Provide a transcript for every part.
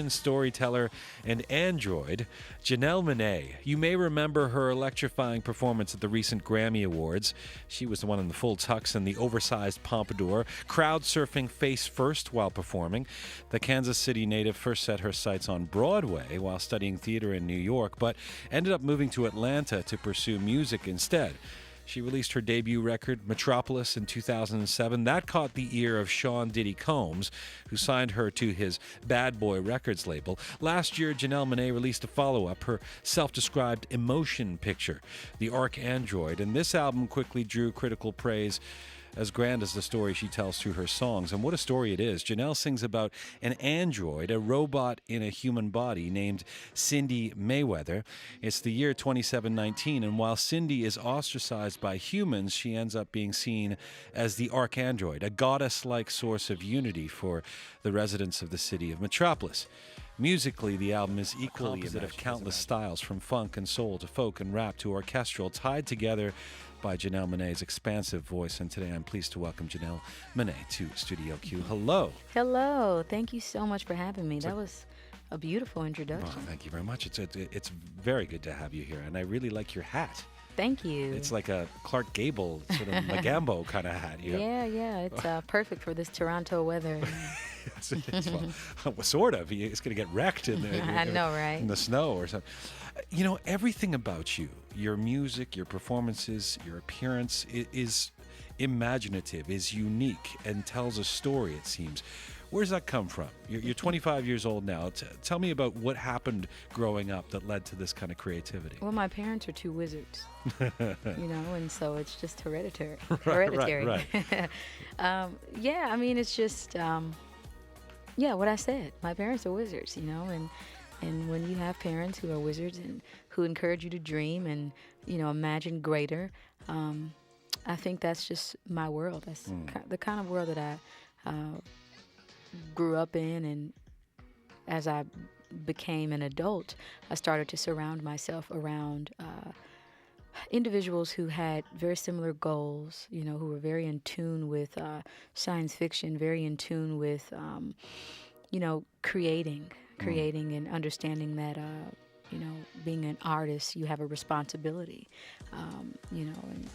storyteller, and android, Janelle Monae. You may remember her electrifying performance at the recent Grammy Awards. She was the one in the full tux and the oversized pompadour, crowd surfing face first while performing. The Kansas City native first set her sights on Broadway while studying theater in New York, but ended up moving to Atlanta to pursue music instead. She released her debut record, Metropolis, in 2007. That caught the ear of Sean Diddy Combs, who signed her to his Bad Boy Records label. Last year, Janelle Monae released a follow-up, her self-described emotion picture, The Archandroid, and this album quickly drew critical praise, as grand as the story she tells through her songs. And what a story it is. Janelle sings about an android, a robot in a human body named Cindy Mayweather. It's the year 2719, and while Cindy is ostracized by humans, she ends up being seen as the Archandroid, a goddess-like source of unity for the residents of the city of Metropolis. Musically, the album is equally a of countless styles, from funk and soul to folk and rap to orchestral, tied together by Janelle Monae's expansive voice. And today I'm pleased to welcome Janelle Monae to Studio Q. Hello. Hello. Thank you so much for having me. That was a beautiful introduction. Well, thank you very much. It's very good to have you here, and I really like your hat. Thank you. It's like a Clark Gable sort of Magambo kind of hat. Yeah. It's perfect for this Toronto weather. Yes, it is. Well, sort of. It's going to get wrecked in the, I know, right? In the snow or something. You know, everything about you, your music, your performances, your appearance is imaginative, is unique, and tells a story, it seems. Where does that come from? You're 25 years old now. Tell me about what happened growing up that led to this kind of creativity. Well, my parents are two wizards, and so it's just hereditary. Right. Yeah, I mean, it's just, what I said. My parents are wizards, and when you have parents who are wizards and who encourage you to dream and, imagine greater, I think that's just my world. That's the kind of world that I grew up in, and as I became an adult, I started to surround myself around individuals who had very similar goals, who were very in tune with science fiction, very in tune with, creating and understanding that, being an artist, you have a responsibility, and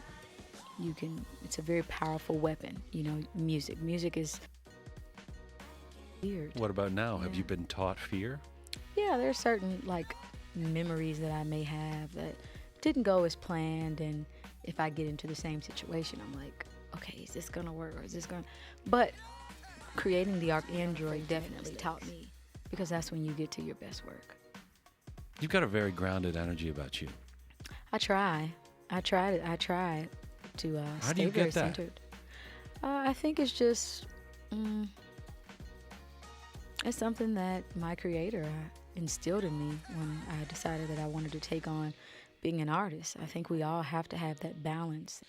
it's a very powerful weapon, music. Music is weird. What about now? Yeah. Have you been taught fear? Yeah, there are certain memories that I may have that didn't go as planned, and if I get into the same situation, I'm like, okay, is this gonna work or is this gonna? But creating the Archandroid definitely taught me, because that's when you get to your best work. You've got a very grounded energy about you. I try to How do stay you very get that? centered. I think it's just. It's something that my creator instilled in me when I decided that I wanted to take on being an artist. I think we all have to have that balance.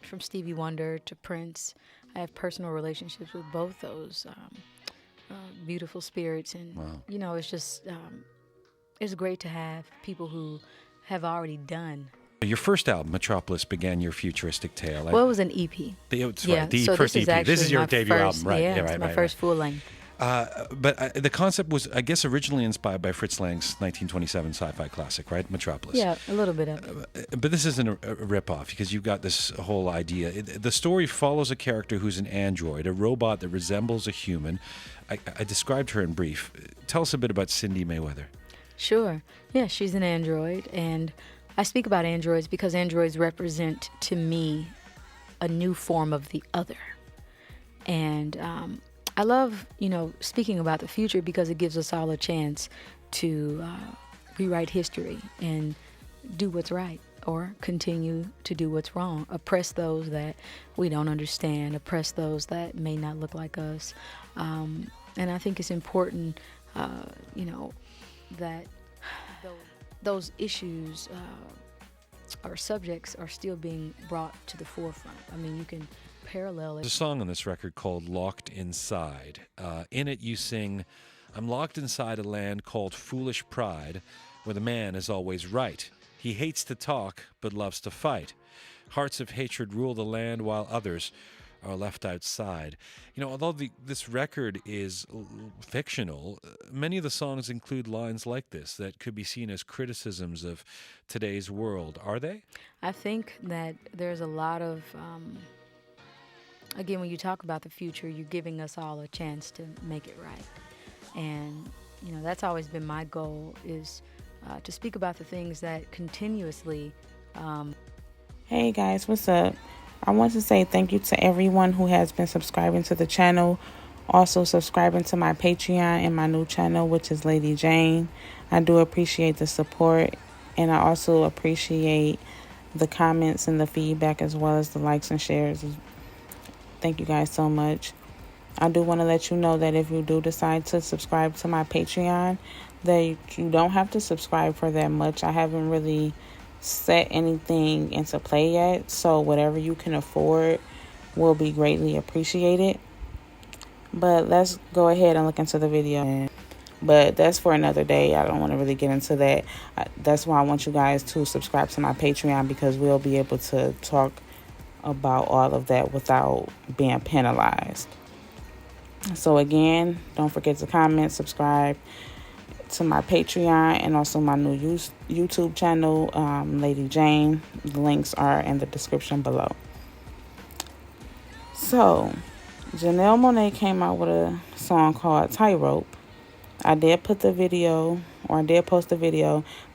From Stevie Wonder to Prince, I have personal relationships with both those beautiful spirits. And, wow. It's just, it's great to have people who have already done. Your first album, Metropolis, began your futuristic tale. Well, it was an EP. The So first EP. This is your debut album, right? Yeah, it's my first full length. But the concept was, I guess, originally inspired by Fritz Lang's 1927 sci-fi classic, right? Metropolis. Yeah, a little bit of it. But this isn't a rip-off, because you've got this whole idea. The story follows a character who's an android, a robot that resembles a human. I described her in brief. Tell us a bit about Cindy Mayweather. Sure. Yeah, she's an android, and I speak about androids because androids represent, to me, a new form of the other. And I love, speaking about the future, because it gives us all a chance to rewrite history and do what's right, or continue to do what's wrong, oppress those that we don't understand, oppress those that may not look like us. And I think it's important, that those issues or subjects are still being brought to the forefront. I mean, you can parallel it. There's a song on this record called Locked Inside. In it you sing, I'm locked inside a land called foolish pride, where the man is always right. He hates to talk, but loves to fight. Hearts of hatred rule the land, while others are left outside. Although this record is fictional, many of the songs include lines like this that could be seen as criticisms of today's world. Are they? I think that there's a lot of, again, when you talk about the future, you're giving us all a chance to make it right. And, that's always been my goal, is to speak about the things that continuously. Hey guys, what's up? I want to say thank you to everyone who has been subscribing to the channel. Also subscribing to my Patreon and my new channel, which is Lady Jane. I do appreciate the support, and I also appreciate the comments and the feedback, as well as the likes and shares. Thank you guys so much. I do want to let you know that if you do decide to subscribe to my Patreon, that you don't have to subscribe for that much. I haven't really set anything into play yet, so whatever you can afford will be greatly appreciated. But let's go ahead and look into the video. But that's for another day. I don't want to really get into that. That's why I want you guys to subscribe to my Patreon, because we'll be able to talk about all of that without being penalized. So again, don't forget to comment, subscribe to my Patreon, and also my new YouTube channel, Lady Jane. The links are in the description below. So, Janelle Monae came out with a song called Tightrope. I did post the video,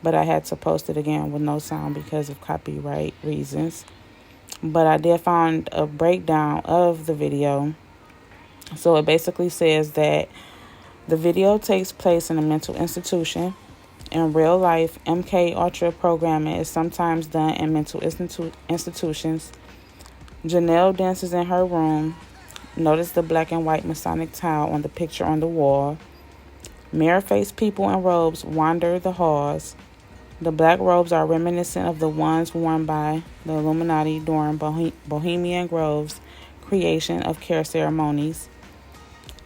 but I had to post it again with no sound because of copyright reasons. But I did find a breakdown of the video. So it basically says that the video takes place in a mental institution. In real life, MK Ultra programming is sometimes done in mental institutions. Janelle dances in her room. Notice the black and white Masonic tile on the picture on the wall. Mirror-faced people in robes wander the halls. The black robes are reminiscent of the ones worn by the Illuminati during Bohemian Grove's creation of care ceremonies.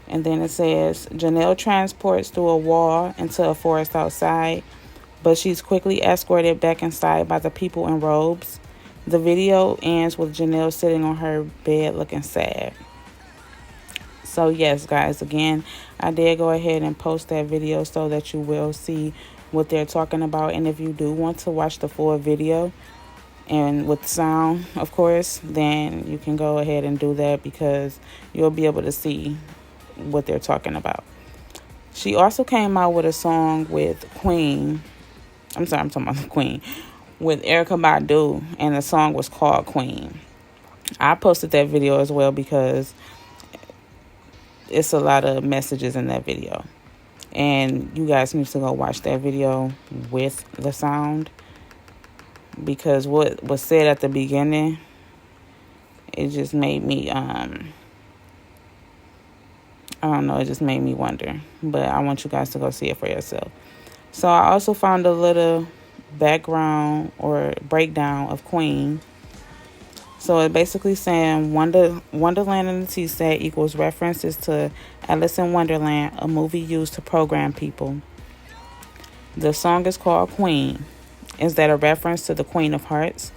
And then it says, Janelle transports through a wall into a forest outside, but she's quickly escorted back inside by the people in robes. The video ends with Janelle sitting on her bed looking sad. So yes, guys, again, I did go ahead and post that video so that you will see what they're talking about. And if you do want to watch the full video, and with sound, of course, then you can go ahead and do that, because you'll be able to see what they're talking about. She also came out with a song with I'm talking about Queen, with Erykah Badu, and the song was called Queen. I posted that video as well because it's a lot of messages in that video, and you guys need to go watch that video with the sound, because what was said at the beginning, it just made me I don't know, it just made me wonder. But I want you guys to go see it for yourself. So I also found a little background or breakdown of Queen. So it basically saying Wonderland in the Tea set equals references to Alice in Wonderland, a movie used to program people. The song is called Queen. Is that a reference to the Queen of Hearts?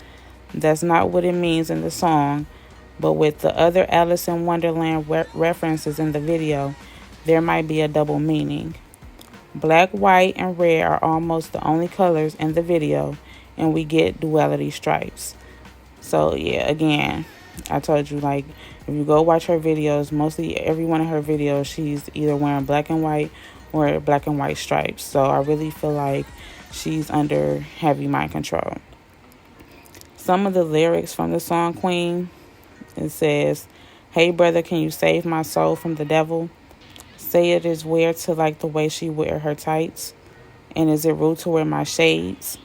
That's not what it means in the song. But with the other Alice in Wonderland references in the video, there might be a double meaning. Black, white, and red are almost the only colors in the video, and we get duality stripes. So, yeah, again, I told you, like, if you go watch her videos, mostly every one of her videos, she's either wearing black and white or black and white stripes. So I really feel like she's under heavy mind control. Some of the lyrics from the song Queen, it says, hey, brother, can you save my soul from the devil? Say it is weird to like the way she wear her tights. And is it rude to wear my shades?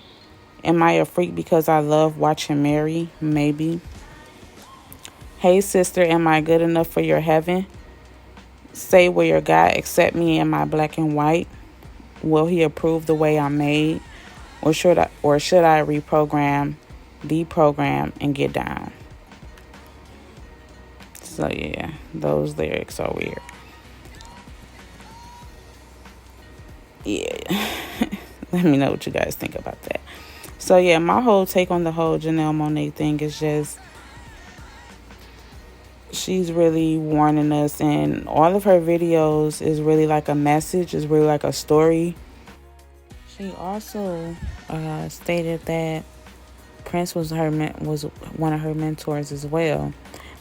Am I a freak because I love watching Mary? Maybe. Hey, sister, am I good enough for your heaven? Say, will your God accept me in my black and white? Will he approve the way I'm made? Or should I reprogram, deprogram, and get down? So, yeah, those lyrics are weird. Yeah. Let me know what you guys think about that. So, yeah, my whole take on the whole Janelle Monae thing is just, she's really warning us, and all of her videos is really like a message, is really like a story. She also stated that Prince was was one of her mentors as well.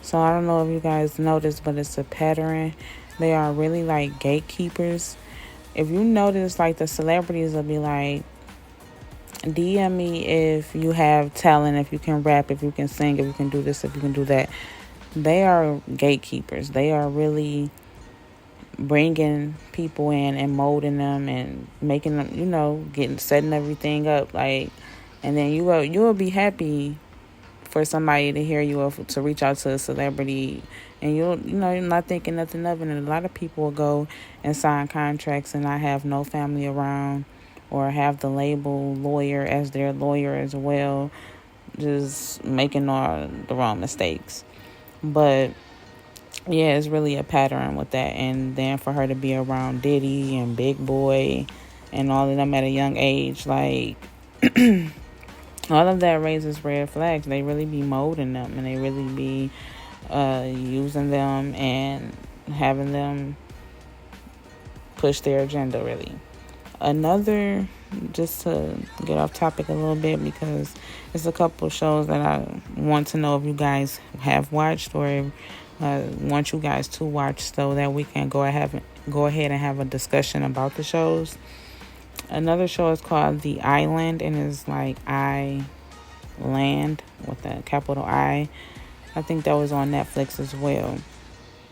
So I don't know if you guys noticed, but it's a pattern. They are really like gatekeepers. If you notice, like the celebrities will be like, DM me if you have talent, if you can rap, if you can sing, if you can do this, if you can do that. They are gatekeepers. They are really bringing people in and molding them and making them, setting everything up. Like, and then you will be happy for somebody to hear you or to reach out to a celebrity, and you're not thinking nothing of it. And a lot of people will go and sign contracts and not have no family around, or have the label lawyer as their lawyer as well, just making all the wrong mistakes. But yeah, it's really a pattern with that. And then for her to be around Diddy and Big Boy and all of them at a young age, like all of that raises red flags. They really be molding them, and they really be using them and having them push their agenda, really. Another, just to get off topic a little bit, because there's a couple shows that I want to know if you guys have watched, or want you guys to watch, so that we can go ahead and have a discussion about the shows. Another show is called The Island, and it's like I Land with a capital I. I think that was on Netflix as well.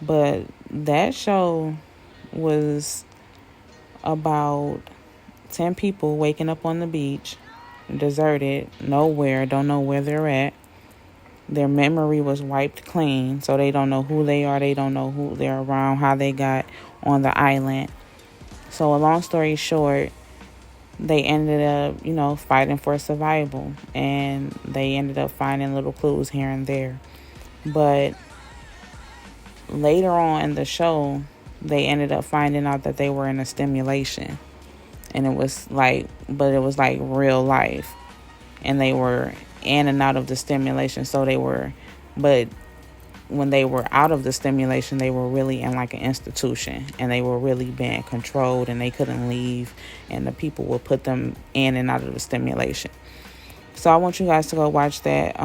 But that show was about 10 people waking up on the beach, deserted, nowhere, don't know where they're at. Their memory was wiped clean, so they don't know who they are, they don't know who they're around, how they got on the island. So a long story short, they ended up, fighting for survival, and they ended up finding little clues here and there. But later on in the show, they ended up finding out that they were in a stimulation, and it was like real life, and they were in and out of the stimulation. But when they were out of the stimulation, they were really in like an institution, and they were really being controlled, and they couldn't leave, and the people would put them in and out of the stimulation. So I want you guys to go watch that.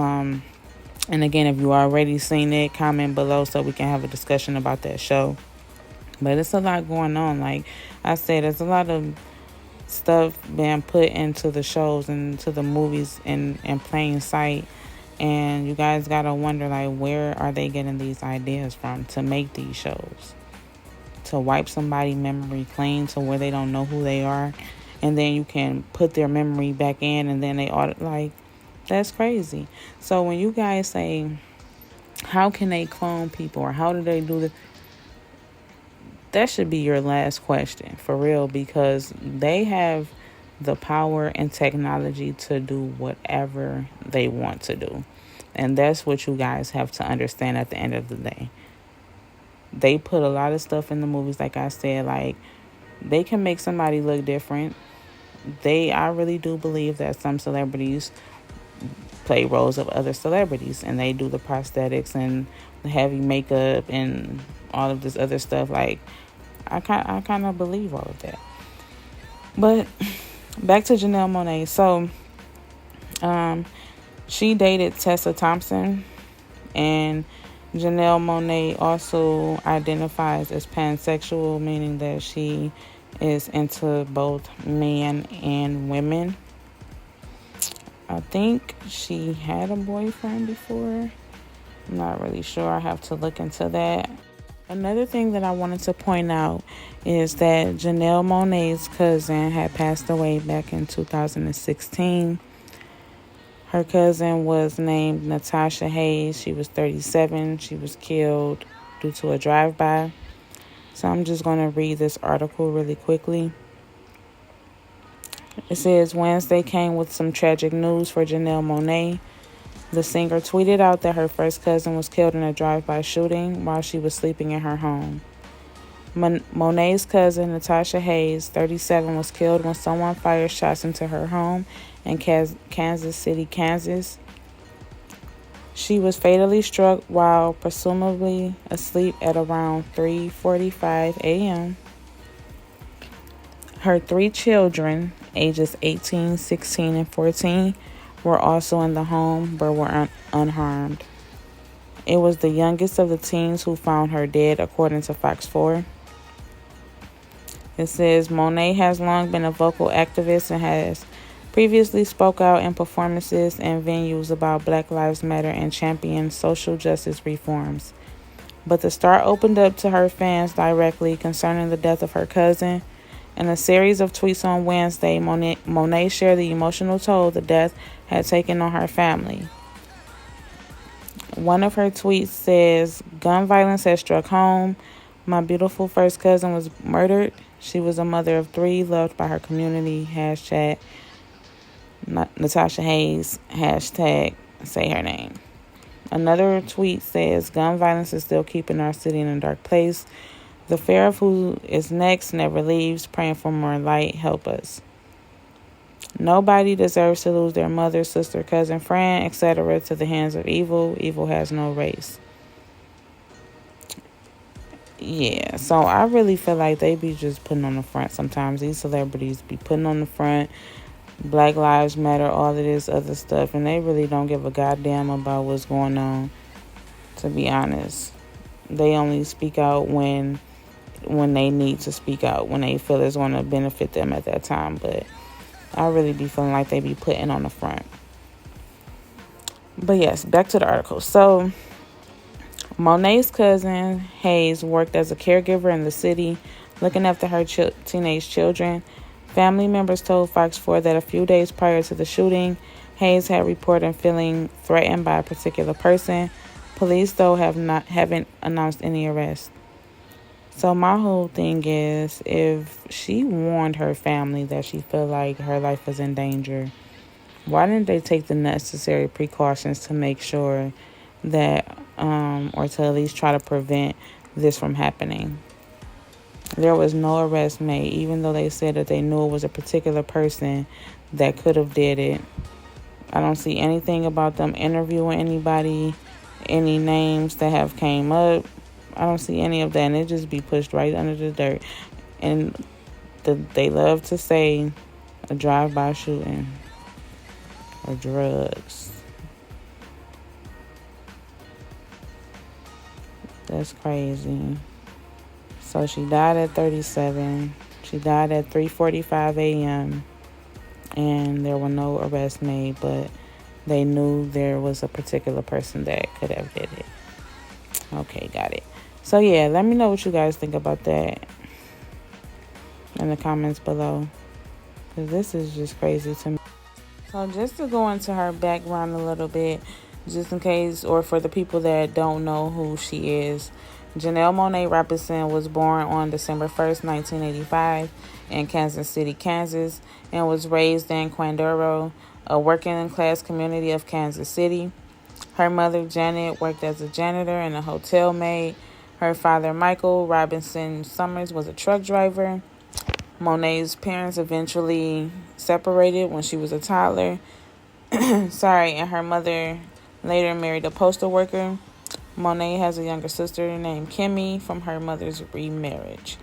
And again, if you already seen it, comment below so we can have a discussion about that show. But it's a lot going on. Like I said, there's a lot of stuff being put into the shows and to the movies in plain sight. And you guys gotta wonder, like, where are they getting these ideas from to make these shows? To wipe somebody's memory clean to where they don't know who they are, and then you can put their memory back in, and then they ought, like, that's crazy. So when you guys say, how can they clone people, or how do they do this? That should be your last question, for real, because they have the power and technology to do whatever they want to do. And that's what you guys have to understand at the end of the day. They put a lot of stuff in the movies, like I said, like they can make somebody look different. I really do believe that some celebrities play roles of other celebrities, and they do the prosthetics and the heavy makeup and all of this other stuff. Like I kind of believe all of that. But back to Janelle Monae. So, she dated Tessa Thompson, and Janelle Monae also identifies as pansexual, meaning that she is into both men and women. I think she had a boyfriend before. I'm not really sure. I have to look into that. Another thing that I wanted to point out is that Janelle Monae's cousin had passed away back in 2016. Her cousin was named Natasha Hayes. She was 37. She was killed due to a drive-by. So I'm just going to read this article really quickly. It says, Wednesday came with some tragic news for Janelle Monae. The singer tweeted out that her first cousin was killed in a drive-by shooting while she was sleeping in her home. Monae's cousin, Natasha Hayes, 37, was killed when someone fired shots into her home in Kansas City, Kansas. She was fatally struck while presumably asleep at around 3:45 a.m. Her three children, ages 18, 16, and 14, were also in the home but were unharmed. It was the youngest of the teens who found her dead, according to Fox 4. It says Monae has long been a vocal activist and has previously spoke out in performances and venues about Black Lives Matter and championed social justice reforms. But the star opened up to her fans directly concerning the death of her cousin. In a series of tweets on Wednesday, Monae shared the emotional toll the death had taken on her family. One of her tweets says, "Gun violence has struck home. My beautiful first cousin was murdered. She was a mother of three, loved by her community. Hashtag Natasha Hayes. Hashtag say her name." Another tweet says, "Gun violence is still keeping our city in a dark place. The fear of who is next never leaves. Praying for more light. Help us. Nobody deserves to lose their mother, sister, cousin, friend, etc. to the hands of evil. Evil has no race." Yeah, so I really feel like they be just putting on the front sometimes. These celebrities be putting on the front Black Lives Matter, all of this other stuff, and they really don't give a goddamn about what's going on, to be honest. They only speak out when they need to speak out, when they feel it's going to benefit them at that time. But I really be feeling like they be putting on the front. But yes, back to the article. So Monae's cousin Hayes worked as a caregiver in the city, looking after her teenage children. Family members told Fox 4 that a few days prior to the shooting, Hayes had reported feeling threatened by a particular person. Police, though, haven't announced any arrests. So my whole thing is, if she warned her family that she felt like her life was in danger, why didn't they take the necessary precautions to make sure that, or to at least try to prevent this from happening? There was no arrest made, even though they said that they knew it was a particular person that could have did it. I don't see anything about them interviewing anybody, any names that have came up. I don't see any of that, and it just be pushed right under the dirt. And they love to say a drive-by shooting or drugs. That's crazy. So she died at 37. She died at 3:45 a.m. and there were no arrests made, but they knew there was a particular person that could have did it. Okay, got it. So yeah, let me know what you guys think about that in the comments below, because this is just crazy to me. So just to go into her background a little bit, just in case, or for the people that don't know who she is, Janelle Monae Robinson was born on December 1st, 1985 in Kansas City, Kansas, and was raised in Quandaro, a working-class community of Kansas City. Her mother, Janet, worked as a janitor and a hotel maid. Her father, Michael Robinson Summers, was a truck driver. Monae's parents eventually separated when she was a toddler. And her mother later married a postal worker. Monae has a younger sister named Kimmy from her mother's remarriage.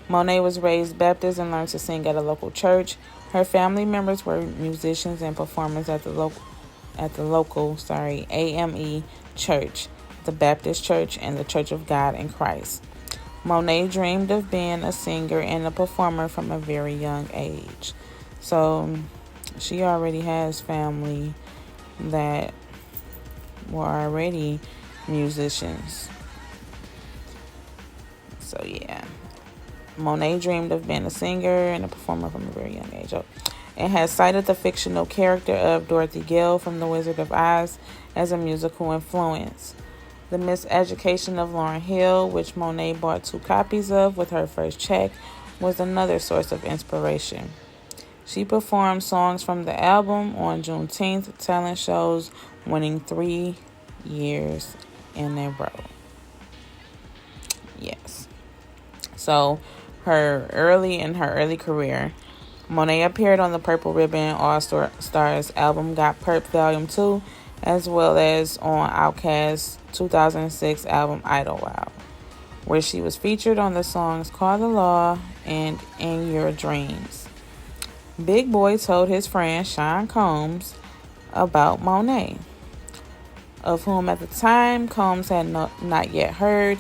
Monae was raised Baptist and learned to sing at a local church. Her family members were musicians and performers at the local AME church, the Baptist Church, and the Church of God in Christ. Monae dreamed of being a singer and a performer from a very young age. So she already has family that were already musicians. So yeah, Monae dreamed of being a singer and a performer from a very young age. And has cited the fictional character of Dorothy Gale from The Wizard of Oz as a musical influence. The Miseducation of Lauryn Hill, which Monae bought 2 copies of with her first check, was another source of inspiration. She performed songs from the album on Juneteenth talent shows, winning 3 years in a row. Yes. So, her early career, Monae appeared on the Purple Ribbon All Stars album Got Perp Volume 2 as well as on Outkast's 2006 album Idlewild, where she was featured on the songs Call the Law and In Your Dreams. Big Boy told his friend Sean Combs about Monae, of whom at the time Combs had not yet heard.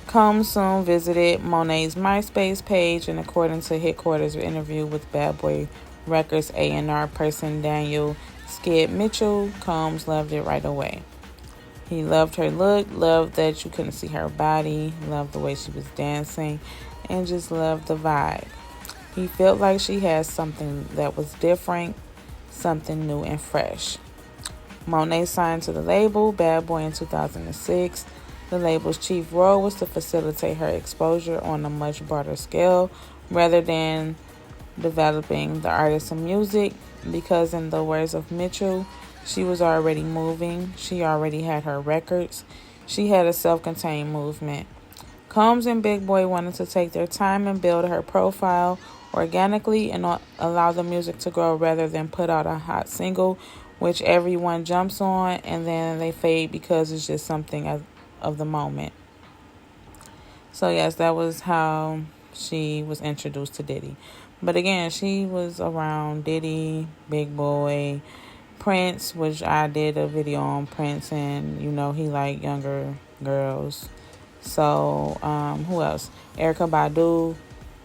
Combs soon visited Monae's MySpace page, and according to Headquarters' interview with Bad Boy Records A&R person Daniel Skid Mitchell, Combs loved it right away. He loved her look, loved that you couldn't see her body, loved the way she was dancing, and just loved the vibe. He felt like she had something that was different, something new and fresh. Monae signed to the label Bad Boy in 2006. The label's chief role was to facilitate her exposure on a much broader scale rather than developing the artist and music, because in the words of Mitchell, she was already moving, she already had her records, she had a self-contained movement. Combs and Big Boy wanted to take their time and build her profile organically and allow the music to grow rather than put out a hot single which everyone jumps on and then they fade because it's just something of the moment. So yes, that was how she was introduced to Diddy. But again, she was around Diddy, Big Boy, Prince, which I did a video on Prince, and he liked younger girls. So who else? Erykah Badu.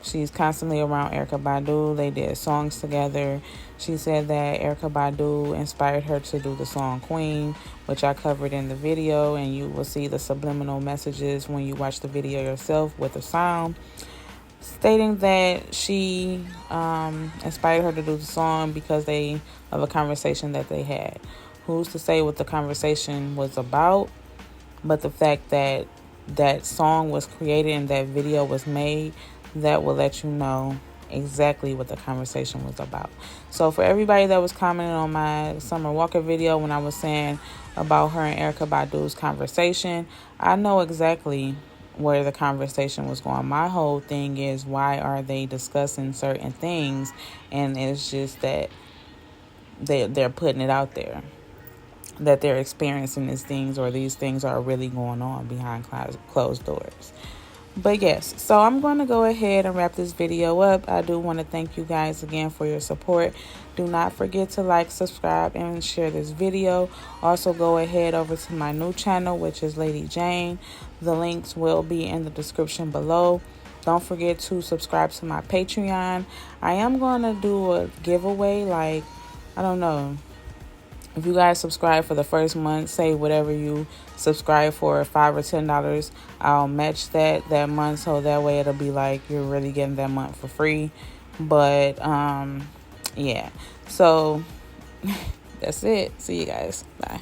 She's constantly around Erykah Badu. They did songs together. She said that Erykah Badu inspired her to do the song Queen, which I covered in the video, and you will see the subliminal messages when you watch the video yourself with the sound, stating that she inspired her to do the song because of a conversation that they had. Who's to say what the conversation was about? But the fact that that song was created and that video was made, that will let you know exactly what the conversation was about. So for everybody that was commenting on my Summer Walker video when I was saying about her and Erykah Badu's conversation, I know exactly where the conversation was going. My whole thing is, why are they discussing certain things? And it's just that they're putting it out there, that they're experiencing these things, or these things are really going on behind closed doors. But yes, so I'm going to go ahead and wrap this video up. I do want to thank you guys again for your support. Do not forget to like, subscribe, and share this video. Also, go ahead over to my new channel, which is Lady Jane. The links will be in the description below. Don't forget to subscribe to my Patreon. I am going to do a giveaway, I don't know. If you guys subscribe for the first month, say whatever you subscribe for, $5 or $10, I'll match that month, so that way it'll be like you're really getting that month for free. But yeah, so that's it. See you guys. Bye.